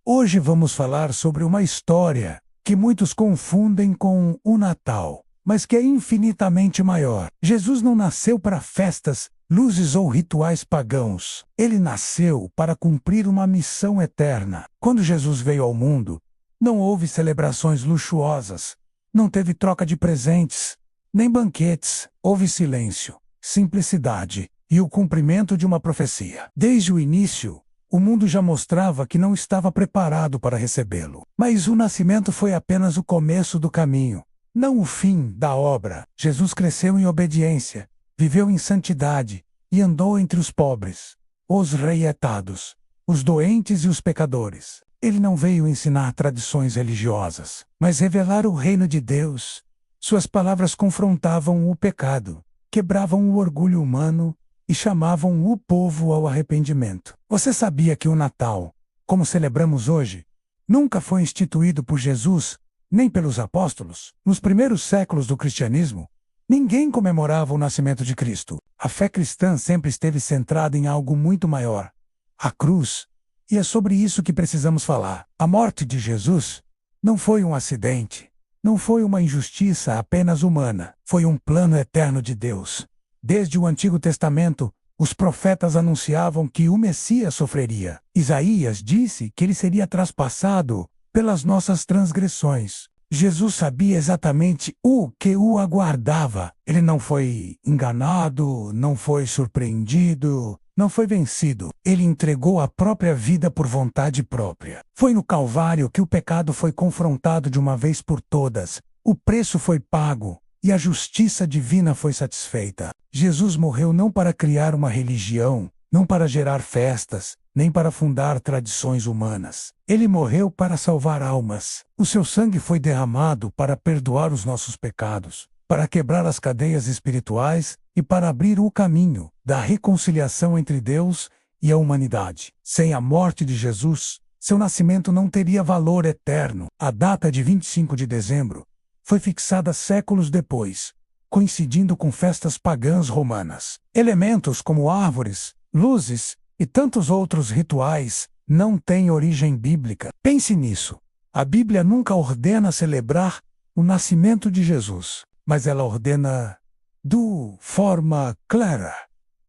Hoje vamos falar sobre uma história que muitos confundem com o Natal, mas que é infinitamente maior. Jesus não nasceu para festas, luzes ou rituais pagãos. Ele nasceu para cumprir uma missão eterna. Quando Jesus veio ao mundo, não houve celebrações luxuosas, não teve troca de presentes, nem banquetes. Houve silêncio, simplicidade e o cumprimento de uma profecia. Desde o início, o mundo já mostrava que não estava preparado para recebê-lo. Mas o nascimento foi apenas o começo do caminho, não o fim da obra. Jesus cresceu em obediência, viveu em santidade e andou entre os pobres, os rejeitados, os doentes e os pecadores. Ele não veio ensinar tradições religiosas, mas revelar o reino de Deus. Suas palavras confrontavam o pecado, quebravam o orgulho humano e chamavam o povo ao arrependimento. Você sabia que o Natal, como celebramos hoje, nunca foi instituído por Jesus, nem pelos apóstolos? Nos primeiros séculos do cristianismo, ninguém comemorava o nascimento de Cristo. A fé cristã sempre esteve centrada em algo muito maior, a cruz, e é sobre isso que precisamos falar. A morte de Jesus não foi um acidente, não foi uma injustiça apenas humana, foi um plano eterno de Deus. Desde o Antigo Testamento, os profetas anunciavam que o Messias sofreria. Isaías disse que ele seria traspassado pelas nossas transgressões. Jesus sabia exatamente o que o aguardava. Ele não foi enganado, não foi surpreendido, não foi vencido. Ele entregou a própria vida por vontade própria. Foi no Calvário que o pecado foi confrontado de uma vez por todas. O preço foi pago e a justiça divina foi satisfeita. Jesus morreu não para criar uma religião, não para gerar festas, nem para fundar tradições humanas. Ele morreu para salvar almas. O seu sangue foi derramado para perdoar os nossos pecados, para quebrar as cadeias espirituais e para abrir o caminho da reconciliação entre Deus e a humanidade. Sem a morte de Jesus, seu nascimento não teria valor eterno. A data de 25 de dezembro foi fixada séculos depois, coincidindo com festas pagãs romanas. Elementos como árvores, luzes e tantos outros rituais não têm origem bíblica. Pense nisso. A Bíblia nunca ordena celebrar o nascimento de Jesus, mas ela ordena, de forma clara,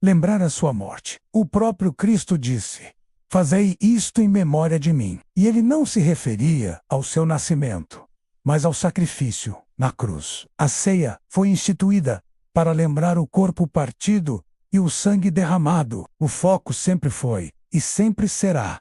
lembrar a sua morte. O próprio Cristo disse: "Fazei isto em memória de mim." E ele não se referia ao seu nascimento, mas ao sacrifício na cruz. A ceia foi instituída para lembrar o corpo partido e o sangue derramado. O foco sempre foi, e sempre será,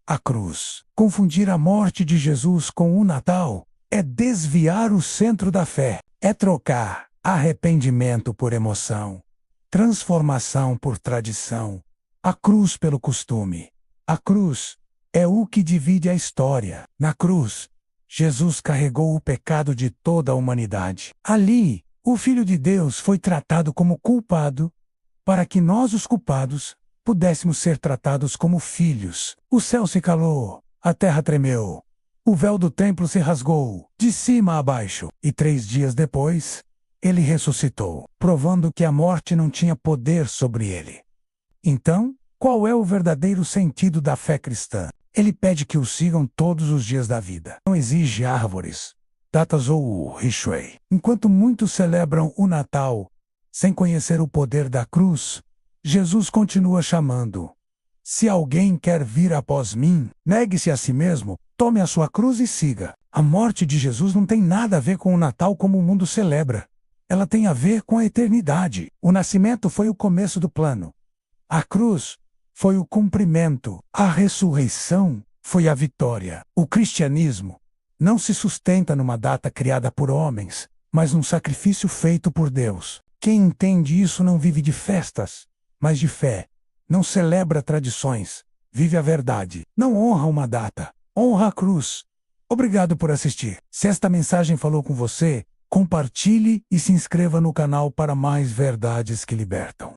a cruz. Confundir a morte de Jesus com o Natal é desviar o centro da fé, é trocar arrependimento por emoção, transformação por tradição, a cruz pelo costume. A cruz é o que divide a história. Na cruz, Jesus carregou o pecado de toda a humanidade. Ali, o Filho de Deus foi tratado como culpado, para que nós, os culpados, pudéssemos ser tratados como filhos. O céu se calou, a terra tremeu, o véu do templo se rasgou, de cima a baixo, e 3 dias depois, ele ressuscitou, provando que a morte não tinha poder sobre ele. Então, qual é o verdadeiro sentido da fé cristã? Ele pede que o sigam todos os dias da vida. Não exige árvores, datas ou rituais. Enquanto muitos celebram o Natal sem conhecer o poder da cruz, Jesus continua chamando: "Se alguém quer vir após mim, negue-se a si mesmo, tome a sua cruz e siga." A morte de Jesus não tem nada a ver com o Natal como o mundo celebra. Ela tem a ver com a eternidade. O nascimento foi o começo do plano. A cruz foi o cumprimento. A ressurreição foi a vitória. O cristianismo não se sustenta numa data criada por homens, mas num sacrifício feito por Deus. Quem entende isso não vive de festas, mas de fé. Não celebra tradições, vive a verdade. Não honra uma data, honra a cruz. Obrigado por assistir. Se esta mensagem falou com você, compartilhe e se inscreva no canal para mais verdades que libertam.